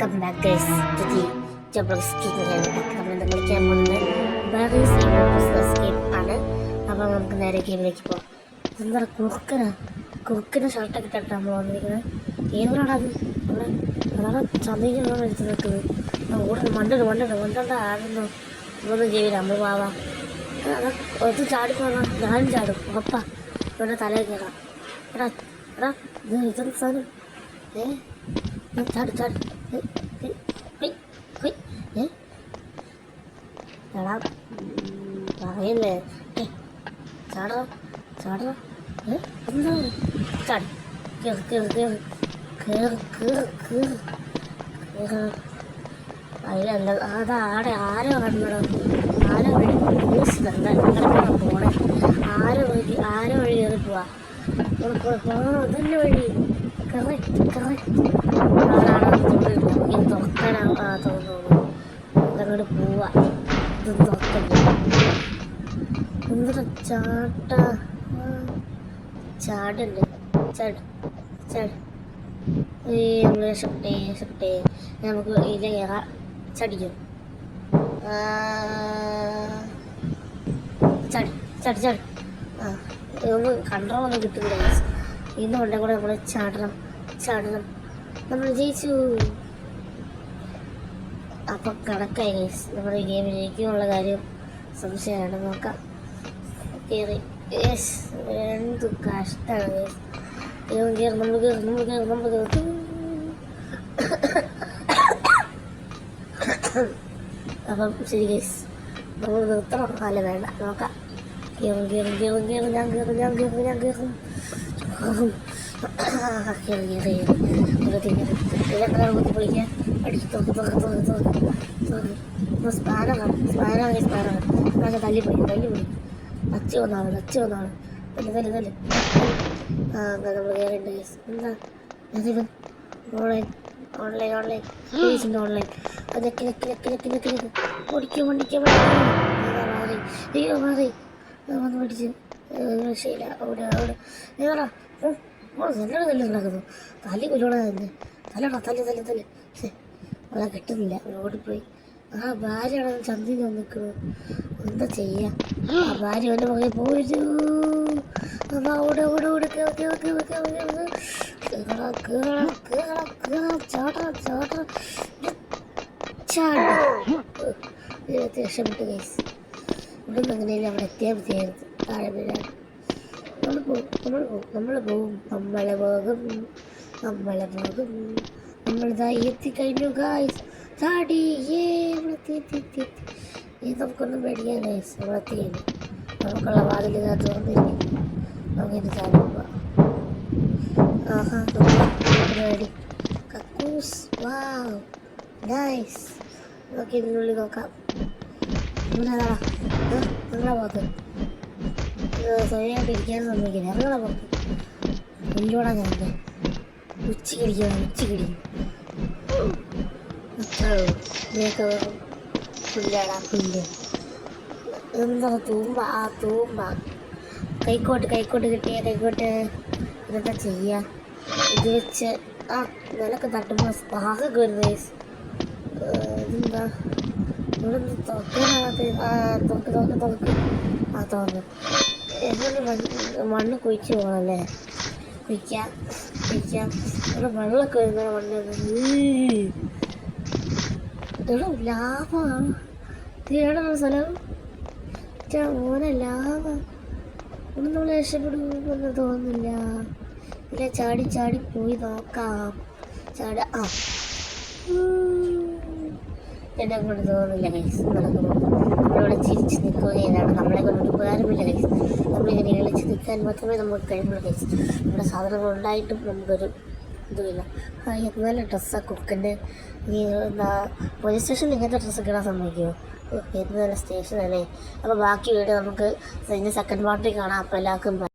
Welcome back guys to the Joe Bloggs kitchen. നമ്മൾ കളിക്കാൻ പോകുന്നത് ബാഗേഴ്സ് എസ്കേപ്പ് ആണ്. അപ്പോൾ നമുക്ക് നേരെ ഗെയിമിലേക്ക് പോകാം. എന്താ കുറുക്കിന് ഷർട്ടൊക്കെ ഇട്ടിട്ടാണ് നമ്മൾ വന്നിരിക്കുന്നത്. ഏതൊരാടാ അത്? അതാണ് ചന്തയിലാണ് എടുത്ത് നിൽക്കുന്നത്. ഓടുന്നു മണ്ടുണ്ട് ആടുന്നു. നമ്മളൊന്നും ചെയ്യില്ല, നമ്മൾ പോവാം. അത് ചാടിപ്പോകാം, ഞാനും ചാടും ഉറപ്പാ. ഇവിടെ തലയിൽ കയറാം. എടാ ഇതെന്ത് സാധനം? ചാട് എടാ പറയല്ലേ, ചാട എന്താ ചാടി അതിലെന്താ അത് ആരോ കണ്ടോ? ആരോ വഴി പോണേ, ആരോ വഴി കയറി പോവാ. അതന്നെ വഴി കറക്റ്റ് ഇത് തുറക്കാനാ തോന്നുന്നു. അങ്ങോട്ട് പോവാ. ഇത് തുറക്കില്ല. എന്തൊരു ചാടുണ്ട്. ചാട് നമ്മൾ രക്ഷപ്പെട്ടേ. നമുക്ക് ഇതിലെ കയറാം. ചടിക്കും. ചാടി ഒന്നും കൺട്രോളൊന്നും കിട്ടുന്നില്ല. ഇന്ന് കൊണ്ടേ കൂടെ നമ്മൾ ചാടണം. നമ്മൾ ജയിച്ചു. അപ്പം കണക്കായി നമ്മുടെ ഗെയിമിൽ ജയിക്കുന്നുള്ള കാര്യം സംശയമാണ്. നോക്കാം. കയറി. എന്ത് കഷ്ടമാണ്. നമ്മൾ കയറി. അപ്പം ശരി ഗൈസ്, നമ്മൾ നിർത്തണം. അല്ല വേണ്ട, നോക്കാം. കയറും. ഞാൻ കയറും. പൊളിക്കാൻ അടിച്ച് സ്പാനർ തല്ലിപ്പോയി. അച്ഛ വന്നാണ് തല്ല്. നമ്മൾ കയറിണ്ട് ഗൈസ്. എന്താ ഓൺലൈൻ ഓടിക്കാൻ അയ്യോ മാറി വന്ന് പഠിച്ച് രക്ഷയില്ല. അവിടെ തല്ലുണ്ടാക്കുന്നു. തല്ലി കൊല്ലോടെ തന്നെ. തല്ല് അതാ കിട്ടുന്നില്ല. ഓടിപ്പോയി. ആ ഭാര്യയാണ് ചന്തി നിൽക്കുന്നത്. എന്താ ചെയ്യാ? ആ ഭാര്യ എൻ്റെ മകനെ പോയിട്ട് രക്ഷപ്പെട്ടു ഗൈസ്. ഇവിടെ അങ്ങനെയല്ലേ അവിടെ എത്തിയാൽ മതിയായിരുന്നു. താഴെ വീഴാൻ നമ്മൾ പോകും. നമ്മളിതാ എത്തിക്കഴിഞ്ഞു ഗായ്സ്. ചാടി എത്തി. നമുക്കൊന്നും പേടിക്കാൻ ഗൈസ്. നമ്മളെത്തിയില്ല. നമുക്കുള്ള വാതിൽ തുറന്നിരിക്കും. നമുക്കിത് ചാടി പോവാം. പരിപാടി കക്കൂസ്. Wow nice. നമുക്ക് ഇതിനുള്ളിൽ നോക്കാം. നിങ്ങളെ പുറത്ത് സ്വയമായിട്ട് ഇരിക്കാൻ സമ്മതിക്കില്ല. ഇറങ്ങളെ പുറത്ത് കൊല്ലോടാ ഞാൻ. ഉച്ചക്കിടിക്കും. പുല്ല് എന്താ തൂമ്പ കൈക്കോട്ട് കിട്ടിയ കൈക്കോട്ട് ഇതൊക്കെ ചെയ്യാം. ഇത് വെച്ച് നിലക്ക് തട്ടുമ്പോൾ പാകൊക്കെ വരുന്ന കേസ്. ഇതെന്താ ഇവിടെ തോന്നുന്നു. മണ്ണ് കുഴിച്ച് പോകണല്ലേ. കുഴിക്കാം. ഇവിടെ വെള്ളമൊക്കെ വരുന്ന മണ്ണ്. ഇവിടെ ലാഭമാണ്. ഏടാണ് സ്ഥലം? മോനെ ലാഭം. ഒന്നും നമ്മൾ രക്ഷപ്പെടുമെന്ന് തോന്നുന്നില്ല. ഇല്ല, ചാടി പോയി നോക്കാം. എന്നെ കൊണ്ട് തോന്നുന്നില്ല ഗൈസ്. നടക്കുമ്പോൾ നമ്മളിവിടെ ചിരിച്ച് നിൽക്കുകയാണ്. നമ്മളെ കൊണ്ട് ഉപകാരമില്ല ഗൈസ്. നമ്മളിങ്ങനെ ഇളിച്ച് നിൽക്കാൻ മാത്രമേ നമുക്ക് കഴിവുള്ളൂ ഗൈസ്. നമ്മുടെ സാധനങ്ങൾ ഉണ്ടായിട്ടും നമുക്കൊരു ഇതുമില്ല. നല്ല ഡ്രസ്സാണ് കുക്കിൻ്റെ. പോലീസ് സ്റ്റേഷനിൽ ഇങ്ങനത്തെ ഡ്രസ്സൊക്കെ ഇടാൻ സമ്മതിക്കുമോ? എന്ത് നല്ല സ്റ്റേഷനല്ലേ. അപ്പോൾ ബാക്കി വീഡിയോ നമുക്ക് സെക്കൻഡ് പാർട്ടിൽ കാണാം. അപ്പോൾ എല്ലാവർക്കും